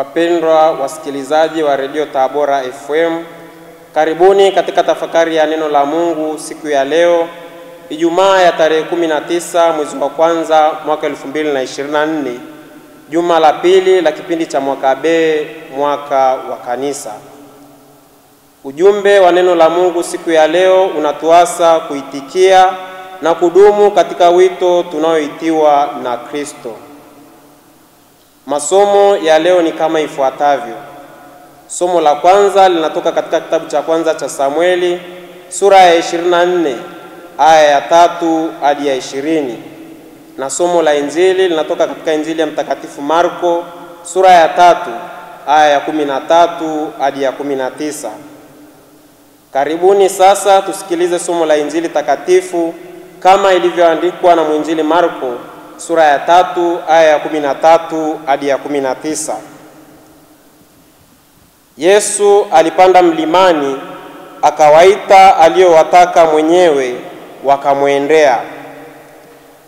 Wapendwa wasikilizaji wa Radio Tabora FM, karibuni katika tafakari ya neno la Mungu siku ya leo, Ijumaa ya tarehe 19 mwezi wa kwanza mwaka 2024, juma la pili la kipindi cha mwaka B, mwaka wa kanisa. Ujumbe wa neno la Mungu siku ya leo unatuasa kuitikia na kudumu katika wito tunaoitiwa na Kristo. Masomo ya leo ni kama ifuatavyo. Somo la kwanza linatoka katika kitabu cha kwanza cha Samueli, sura ya 24, aya ya 3 hadi ya 20. Na somo la Injili linatoka katika Injili ya Mtakatifu Marko, sura ya 3, aya ya 13 hadi ya 19. Karibuni sasa tusikilize somo la Injili takatifu kama ilivyoandikwa na mwinjili Marko, sura ya 3, aya ya 13 hadi ya 19. Yesu alipanda mlimani, akawaita aliyowataka mwenyewe, wakamwendea.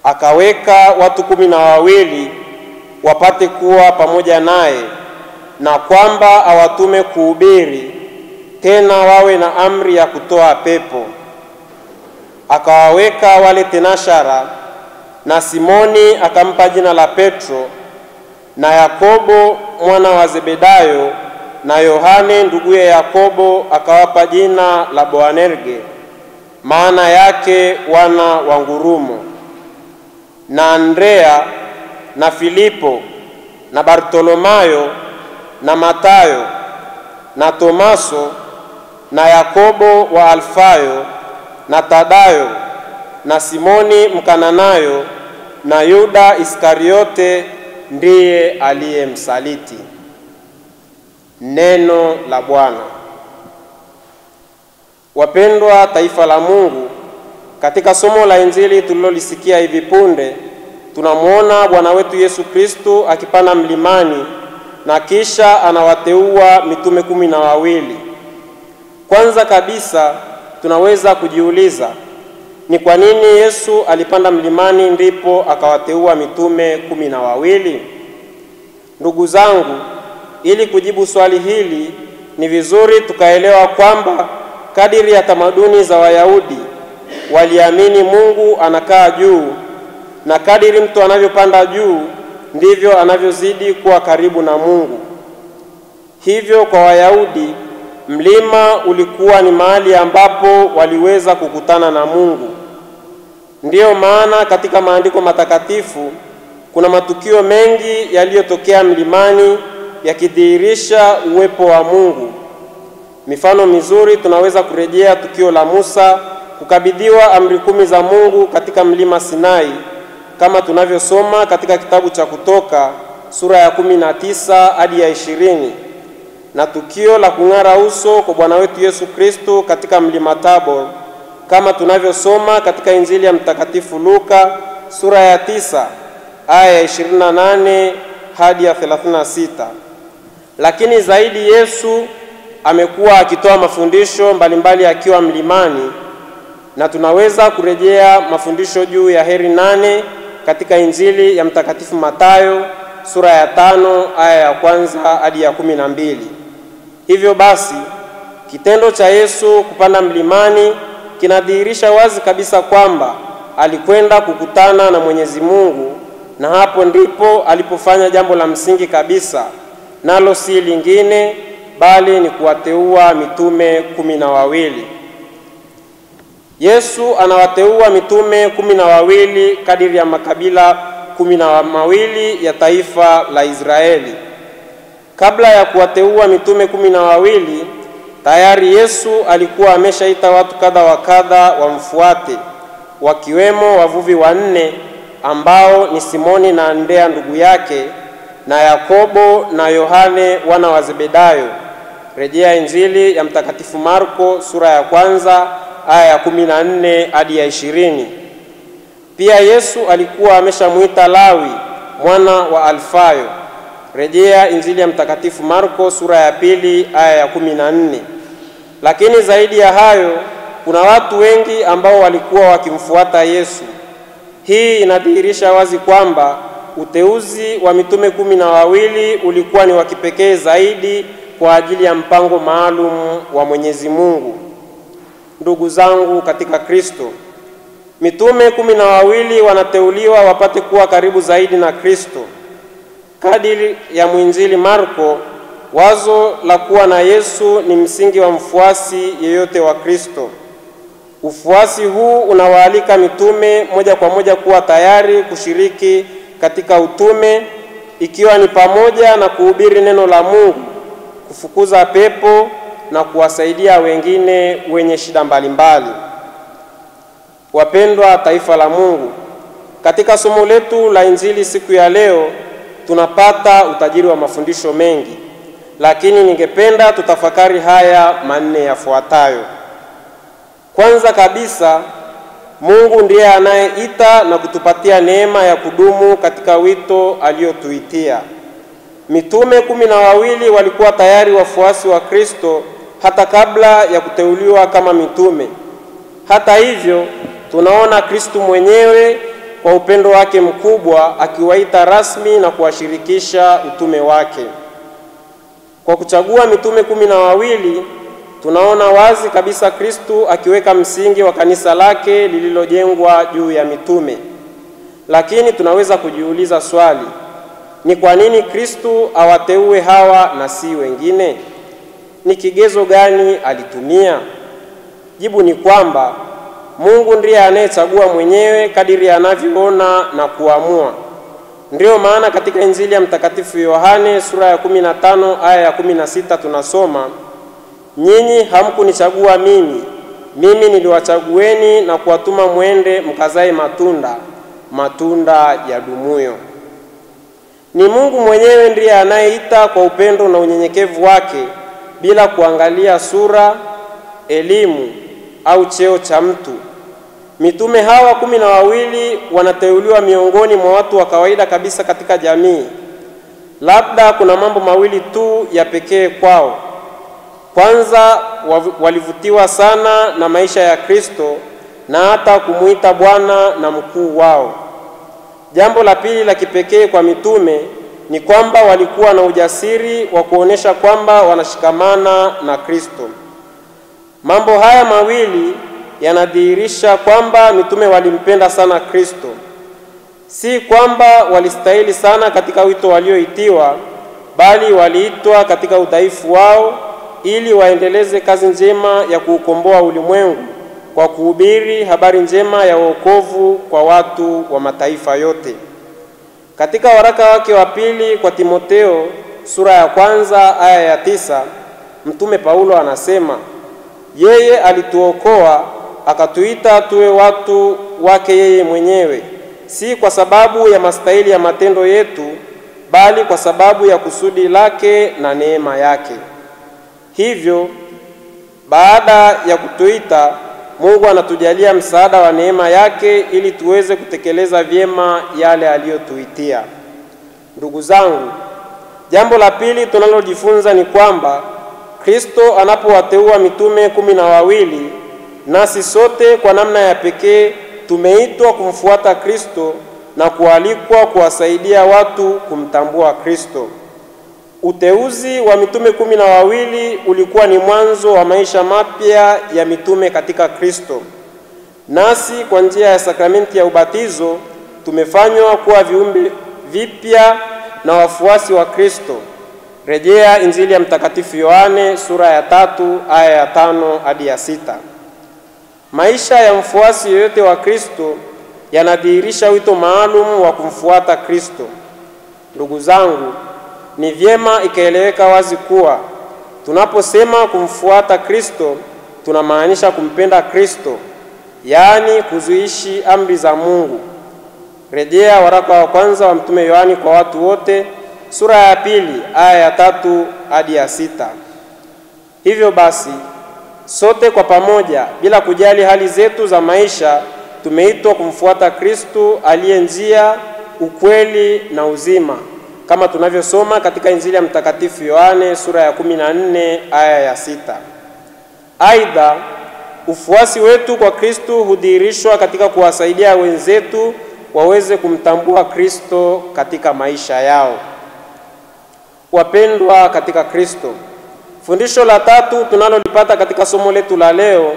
Akaweka watu 12 wapate kuwa pamoja naye, na kwamba awatume kuhubiri, tena wawe na amri ya kutoa pepo. Akawaweka wale tenashara, na Simoni akampa jina la Petro, na Yakobo mwana wa Zebedayo, na Yohane nduguye Yakobo akawapa jina la Boanerge, maana yake wana wa ngurumo, na Andrea, na Filipo, na Bartolomayo, na Matayo, na Tomaso, na Yakobo wa Alfayo, na Tadayo, na Simoni Mkananayo, na Yuda Iskariote ndiye aliyemsaliti. Neno la Bwana. Wapendwa taifa la Mungu, katika somo la Injili tulilolisikia hivi punde, tunamuona Bwana wetu Yesu Kristo akipanda mlimani na kisha anawateua mitume 12. Kwanza kabisa tunaweza kujiuliza, ni kwa nini Yesu alipanda mlimani ndipo akawateua mitume 12? Ndugu zangu, ili kujibu swali hili ni vizuri tukaelewa kwamba kadiri ya tamaduni za Wayahudi waliamini Mungu anakaa juu, na kadiri mtu anavyopanda juu ndivyo anavyozidi kuwa karibu na Mungu. Hivyo kwa Wayahudi mlima ulikuwa ni mahali ambapo waliweza kukutana na Mungu. Ndiyo maana katika maandiko matakatifu kuna matukio mengi yaliyotokea mlimani yakidhihirisha uwepo wa Mungu. Mifano mizuri tunaweza kurejea tukio la Musa kukabidhiwa amri 10 za Mungu katika mlima Sinai, kama tunavyosoma katika kitabu cha Kutoka sura ya 19 hadi ya 20, na tukio la kung'ara uso kwa Bwana wetu Yesu Kristo katika mlima Tabor, kama tunavyosoma katika Injili ya Mtakatifu Luka sura ya 9 aya ya 28 hadi ya 36. Lakini zaidi Yesu amekuwa akitoa mafundisho mbalimbali akiwa mlimani, na tunaweza kurejea mafundisho juu ya heri 8 katika Injili ya Mtakatifu Matayo sura ya 5 aya ya 1 hadi ya 12. Hivyo basi, kitendo cha Yesu kupanda mlimani kinadhihirisha wazi kabisa kwamba alikwenda kukutana na Mwenyezi Mungu, na hapo ndipo alipofanya jambo la msingi kabisa, nalo si lingine bali ni kuwateua mitume 12. Yesu anawateua mitume 12 kadiri ya makabila 12 ya taifa la Israeli. Kabla ya kuwateua mitume 12, tayari Yesu alikuwa ameshaita watu kadha wa kadha wamfuate, wakiwemo wavuvi 4 ambao ni Simoni na Andrea ndugu yake, na Yakobo na Yohane wana wa Zebedayo. Rejea Injili ya Mtakatifu Marko sura ya 1 aya ya 14 hadi ya 20. Pia Yesu alikuwa ameshamuita Lawi mwana wa Alfayo. Rejea Injili ya Mtakatifu Marko sura ya 2 aya ya 14. Lakini zaidi ya hayo, kuna watu wengi ambao walikuwa wakimfuata Yesu. Hii inadhihirisha wazi kwamba uteuzi wa mitume 12 ulikuwa ni wa kipekee zaidi kwa ajili ya mpango maalum wa Mwenyezi Mungu. Ndugu zangu katika Kristo, mitume 12 wanateuliwa wapate kuwa karibu zaidi na Kristo. Kadiri ya mwinjili Marko, wazo la kuwa na Yesu ni msingi wa mfuasi yeyote wa Kristo. Ufuasi huu unawaalika mitume moja kwa moja kuwa tayari kushiriki katika utume, ikiwa ni pamoja na kuhubiri neno la Mungu, kufukuza pepo na kuwasaidia wengine wenye shida mbalimbali. Wapendwa taifa la Mungu, katika somo letu la Injili siku ya leo tunapata utajiri wa mafundisho mengi, lakini ningependa tutafakari haya manne yafuatayo. Kwanza kabisa, Mungu ndiye anayeita na kutupatia neema ya kudumu katika wito aliotuitia. Mitume 12 walikuwa tayari wafuasi wa Kristo hata kabla ya kuteuliwa kama mitume. Hata hivyo, tunaona Kristo mwenyewe kwa upendo wake mkubwa akiwaita rasmi na kuwashirikisha utume wake. Kwa kuchagua mitume 12, tunaona wazi kabisa Kristo akiweka msingi wa kanisa lake lililojengwa juu ya mitume. Lakini tunaweza kujiuliza swali, ni kwa nini Kristo awateue hawa na si wengine? Ni kigezo gani alitumia? Jibu ni kwamba Mungu ndiye anayechagua mwenyewe kadiri anavyoona na kuamua. Ndiyo maana katika Injili ya Mtakatifu Yohane sura ya 15 aya ya 16 tunasoma, nyinyi hamkunichagua mimi, mimi niliwachagueni na kuwatuma mwende mkazae matunda ya dumuyo. Ni Mungu mwenyewe ndiye anayeita kwa upendo na unyenyekevu wake bila kuangalia sura, elimu au cheo cha mtu. Mitume hawa 12 wanateuliwa miongoni mwa watu wa kawaida kabisa katika jamii. Labda kuna mambo mawili tu ya pekee kwao. Kwanza, walivutiwa sana na maisha ya Kristo na hata kumuita Bwana na mkuu wao. Jambo la pili la kipekee kwa mitume ni kwamba walikuwa na ujasiri wa kuonesha kwamba wanashikamana na Kristo. Mambo haya mawili yanadhihirisha kwamba mitume walimpenda sana Kristo. Si kwamba walistahili sana katika wito walioitiwa, bali waliitwa katika udhaifu wao ili waendeleze kazi njema ya kuukomboa ulimwengu kwa kuhubiri habari njema ya wokovu kwa watu wa mataifa yote. Katika waraka wake wa pili kwa Timotheo sura ya 1 aya ya 9, Mtume Paulo anasema, yeye alituokoa akatuita tuwe watu wake yeye mwenyewe, si kwa sababu ya mastahili ya matendo yetu, bali kwa sababu ya kusudi lake na neema yake. Hivyo, baada ya kutuita, Mungu anatujalia msaada wa neema yake ili tuweze kutekeleza vyema yale aliyotuitia. Ndugu zangu, jambo la pili tunalojifunza ni kwamba Kristo anapowateua mitume 12, nasi sote kwa namna ya pekee tumeitwa kumfuata Kristo na kualikwa kuwasaidia watu kumtambua Kristo. Uteuzi wa mitume 12 ulikuwa ni mwanzo wa maisha mapya ya mitume katika Kristo. Nasi kwa njia ya sakramenti ya ubatizo tumefanywa kuwa viumbe vipya na wafuasi wa Kristo. Rejea Injili ya Mtakatifu Yohane sura ya 3 aya ya 5 hadi ya 6. Maisha ya mfuasi yoyote wa Kristo yanadhihirisha wito maalum wa kumfuata Kristo. Ndugu zangu, ni vyema ikaeleweka wazi kuwa tunaposema kumfuata Kristo tunamaanisha kumpenda Kristo, yaani kuziishi amri za Mungu. Rejea waraka wa kwanza wa Mtume Yohani kwa watu wote sura ya 2 aya ya 3 hadi ya 6. Hivyo basi, sote kwa pamoja bila kujali hali zetu za maisha tumeitwa kumfuata Kristo aliye njia, ukweli na uzima, kama tunavyosoma katika Injili ya Mtakatifu Yohane sura ya 14 aya ya 6. Aidha, ufuasi wetu kwa Kristo hudhihirishwa katika kuwasaidia wenzetu waweze kumtambua Kristo katika maisha yao. Wapendwa katika Kristo, fundisho la tatu tunalolipata katika somo letu la leo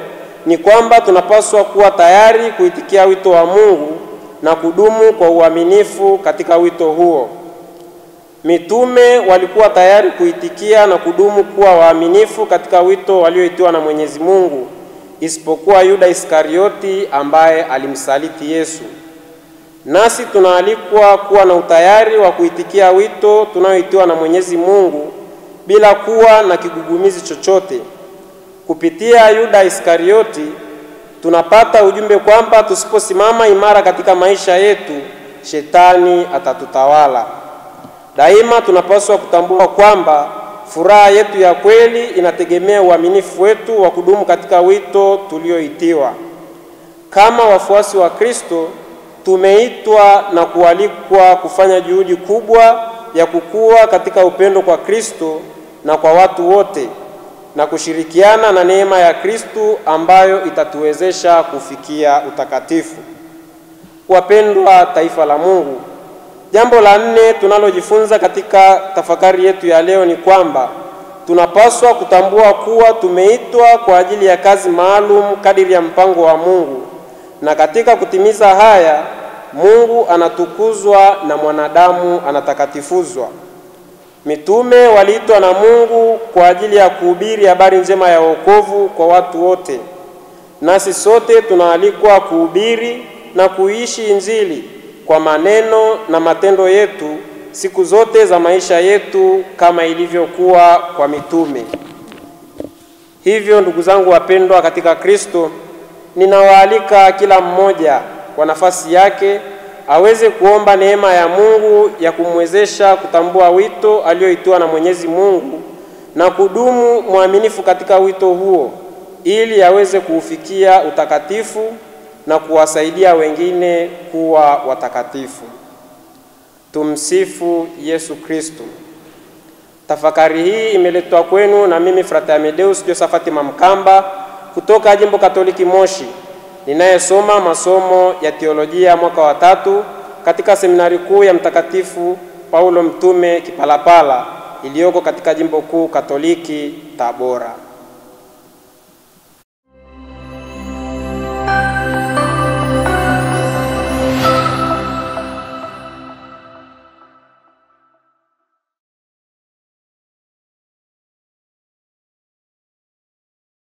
ni kwamba tunapaswa kuwa tayari kuitikia wito wa Mungu na kudumu kwa uaminifu katika wito huo. Mitume walikuwa tayari kuitikia na kudumu kuwa waaminifu katika wito walioitiwa na Mwenyezi Mungu, isipokuwa Yuda Iskarioti ambaye alimsaliti Yesu. Nasi tunaalikwa kuwa na utayari wa kuitikia wito tunaoitiwa na Mwenyezi Mungu bila kuwa na kigugumizi chochote. Kupitia Yuda Iskarioti tunapata ujumbe kwamba tusiposimama imara katika maisha yetu, shetani atatutawala. Daima tunapaswa kutambua kwamba furaha yetu ya kweli inategemea uaminifu wetu wa kudumu katika wito tulioitiwa. Kama wafuasi wa Kristo, tumeitwa na kualikwa kufanya juhudi kubwa ya kukua katika upendo kwa Kristo na kwa watu wote, na kushirikiana na neema ya Kristo ambayo itatuwezesha kufikia utakatifu. Wapendwa taifa la Mungu, jambo la 4 tunalojifunza katika tafakari yetu ya leo ni kwamba tunapaswa kutambua kuwa tumeitwa kwa ajili ya kazi maalum kadiri ya mpango wa Mungu, na katika kutimiza haya Mungu anatukuzwa na mwanadamu anatakatifuzwa. Mitume waliitwa na Mungu kwa ajili ya kuhubiri habari njema ya wokovu kwa watu wote. Nasi sote tunaalikwa kuhubiri na kuishi Injili kwa maneno na matendo yetu siku zote za maisha yetu kama ilivyokuwa kwa mitume. Hivyo ndugu zangu wapendwa katika Kristo, ninawaalika kila mmoja kwa nafasi yake aweze kuomba neema ya Mungu ya kumwezesha kutambua wito alioitiwa na Mwenyezi Mungu na kudumu mwaminifu katika wito huo, ili aweze kuufikia utakatifu na kuwasaidia wengine kuwa watakatifu. Tumsifu Yesu Kristo. Tafakari hii imeletwa kwenu na mimi Frater Amedeus Josafati Mamkamba kutoka Jimbo Katoliki Moshi, ninayesoma masomo ya teolojia mwaka wa 3 katika seminari kuu ya Mtakatifu Paulo Mtume Kipalapala iliyoko katika Jimbo Kuu Katoliki Tabora.